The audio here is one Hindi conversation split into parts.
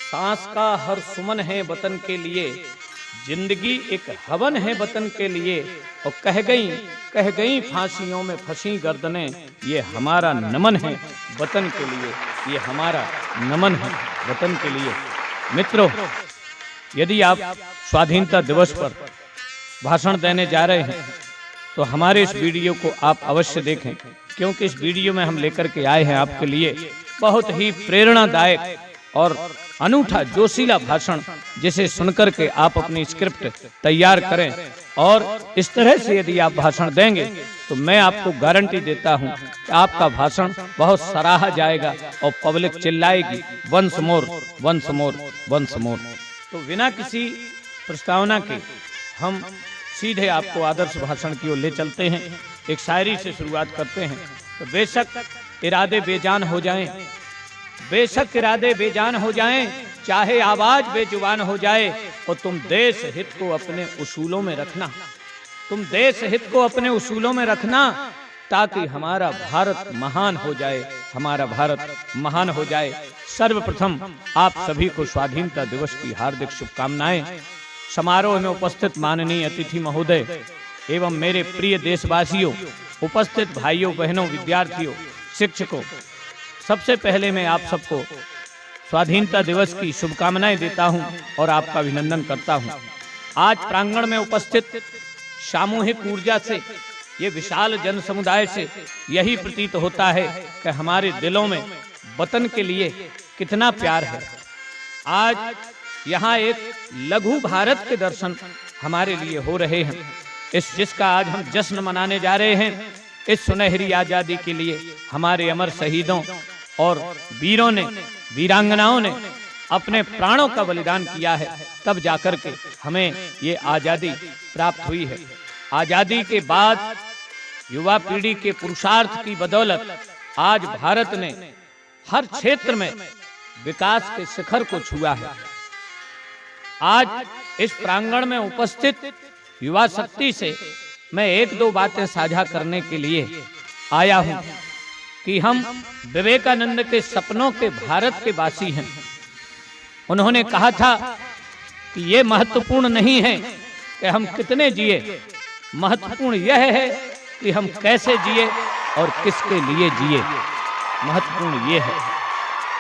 सांस का हर सुमन है वतन के लिए, जिंदगी एक हवन है वतन के लिए। और कह गई फांसियों में फंसी गर्दनें, ये हमारा नमन है वतन के लिए, ये हमारा नमन है वतन के लिए। मित्रों, यदि आप स्वाधीनता दिवस पर भाषण देने जा रहे हैं तो हमारे इस वीडियो को आप अवश्य देखें, क्योंकि इस वीडियो में हम लेकर के आए हैं आपके लिए बहुत ही प्रेरणादायक और अनूठा जोशीला भाषण, जिसे सुनकर के आप अपनी स्क्रिप्ट तैयार करें। और इस तरह से यदि आप भाषण देंगे तो मैं आपको गारंटी देता हूं कि आपका भाषण बहुत सराहा जाएगा और पब्लिक चिल्लाएगी, once more once more once more. तो बिना किसी प्रस्तावना के हम सीधे आपको आदर्श भाषण की ओर ले चलते हैं। एक शायरी से शुरुआत करते हैं। तो बेशक इरादे बेजान हो जाएं, बेशक इरादे बेजान हो जाएं, चाहे आवाज बेजुबान हो जाए, और तुम देश हित को अपने उसूलों में रखना, तुम देश हित को अपने उसूलों में रखना, ताकि हमारा भारत महान हो जाए, हमारा भारत महान हो जाए। सर्वप्रथम आप सभी को स्वाधीनता दिवस की हार्दिक शुभकामनाएं। समारोह में उपस्थित माननीय अतिथि महोदय एवं मेरे प्रिय देशवासियों, उपस्थित भाइयों बहनों, विद्यार्थियों, शिक्षकों, सबसे पहले मैं आप सबको स्वाधीनता दिवस की शुभकामनाएं देता हूं और आपका अभिनंदन करता हूं। आज प्रांगण में उपस्थित सामूहिक ऊर्जा से, ये विशाल जन समुदाय से यही प्रतीत होता है कि हमारे दिलों में वतन के लिए कितना प्यार है। आज यहाँ एक लघु भारत के दर्शन हमारे लिए हो रहे हैं। जिसका आज हम जश्न मनाने जा रहे हैं, इस सुनहरी आजादी के लिए हमारे अमर शहीदों और वीरों ने, वीरांगनाओं ने अपने प्राणों का बलिदान किया है, तब जाकर के हमें ये आजादी प्राप्त हुई है। आजादी के बाद युवा पीढ़ी के पुरुषार्थ की बदौलत आज भारत ने हर क्षेत्र में विकास के शिखर को छुआ है। आज इस प्रांगण में उपस्थित युवा शक्ति से मैं एक दो बातें साझा करने के लिए आया हूं कि हम विवेकानंद के सपनों के भारत के वासी हैं। उन्होंने कहा था कि ये महत्वपूर्ण नहीं है कि हम कितने जिए, महत्वपूर्ण यह है कि हम कैसे जिए और किसके लिए जिए, महत्वपूर्ण ये है।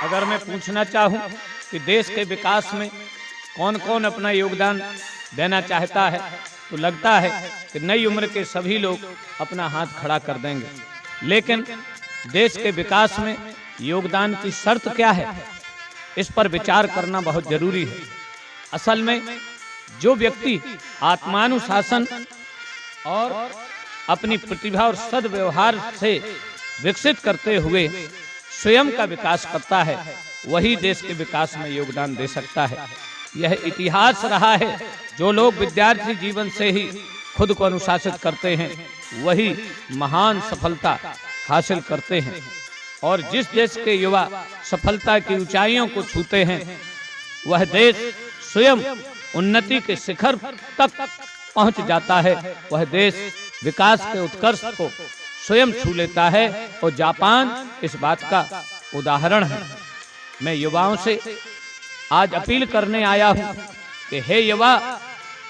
अगर मैं पूछना चाहूं कि देश के विकास में कौन कौन अपना योगदान देना चाहता है, तो लगता है कि नई उम्र के सभी लोग अपना हाथ खड़ा कर देंगे। लेकिन देश के विकास में योगदान की शर्त क्या है, इस पर विचार करना बहुत जरूरी है। असल में जो व्यक्ति आत्मानुशासन और अपनी प्रतिभा और सद्व्यवहार से विकसित करते हुए स्वयं का विकास करता है, वही देश के विकास में योगदान दे सकता है। यह इतिहास रहा है, जो लोग विद्यार्थी जीवन से ही खुद को अनुशासित करते हैं वही महान सफलता हासिल करते हैं। और जिस देश के युवा सफलता की ऊंचाइयों को छूते हैं, वह देश स्वयं उन्नति के शिखर तक पहुंच जाता है। वह देश विकास के उत्कर्ष को स्वयं छू लेता है, और जापान इस बात का उदाहरण है। मैं युवाओं से आज अपील करने आया हूं कि हे युवा,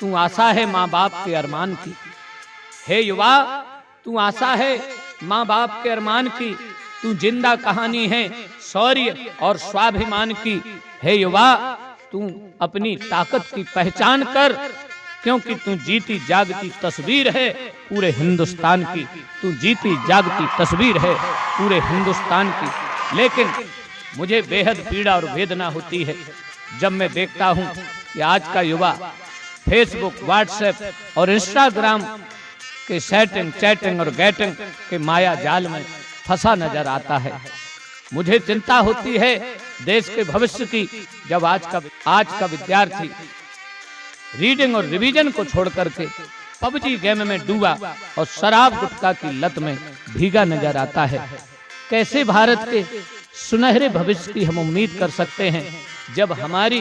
तू आशा है माँ बाप के अरमान की। हे युवा, तू आशा है माँ बाप के अरमान की, तू जिंदा कहानी है शौर्य और स्वाभिमान की। हे युवा, तू अपनी ताकत की पहचान कर, क्योंकि तू जीती जागती तस्वीर है पूरे हिंदुस्तान की, तू जीती जागती तस्वीर है पूरे हिंदुस्तान की। लेकिन मुझे बेहद पीड़ा और वेदना होती है जब मैं देखता हूं कि आज का युवा फेसबुक, व्हाट्सएप और इंस्टाग्राम के सेटिंग, चैटिंग और गैटिंग के माया जाल में फंसा नजर आता है। मुझे चिंता होती है देश के भविष्य की, जब आज का विद्यार्थी रीडिंग और रिवीजन को छोड़ करके पबजी गेम में डूबा और शराब गुटखा की लत में भीगा नजर आता है। कैसे भारत के सुनहरे भविष्य की हम उम्मीद कर सकते हैं जब हमारी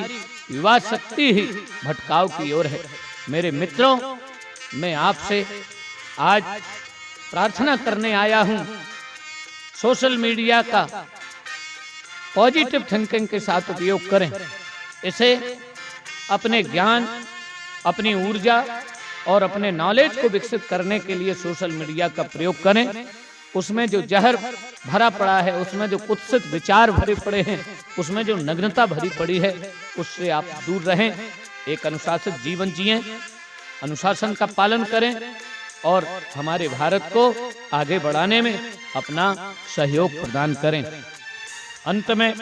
युवा शक्ति ही भटकाव की ओर है। मेरे मित्रों, मैं आपसे आज प्रार्थना करने आया हूं, सोशल मीडिया का पॉजिटिव थिंकिंग के साथ उपयोग करें। इसे अपने ज्ञान, अपनी ऊर्जा और अपने नॉलेज को विकसित करने के लिए सोशल मीडिया का प्रयोग करें। उसमें जो जहर भरा पड़ा है, उसमें जो कुत्सित विचार भरे पड़े हैं, उसमें जो नग्नता भरी पड़ी है, उससे आप दूर रहें। एक अनुशासित जीवन जिएं, अनुशासन का पालन करें और हमारे भारत को आगे बढ़ाने में अपना सहयोग प्रदान करें। अंत में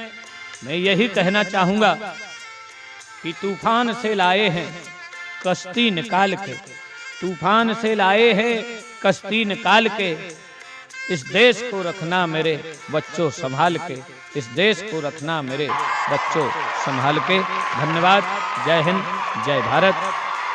मैं यही कहना चाहूंगा कि तूफान से लाए हैं कश्ती निकाल के, तूफान से लाए हैं कश्ती निकाल के, इस देश को रखना मेरे बच्चों संभाल के, इस देश को रखना मेरे बच्चों संभाल के। धन्यवाद। जय हिंद, जय भारत।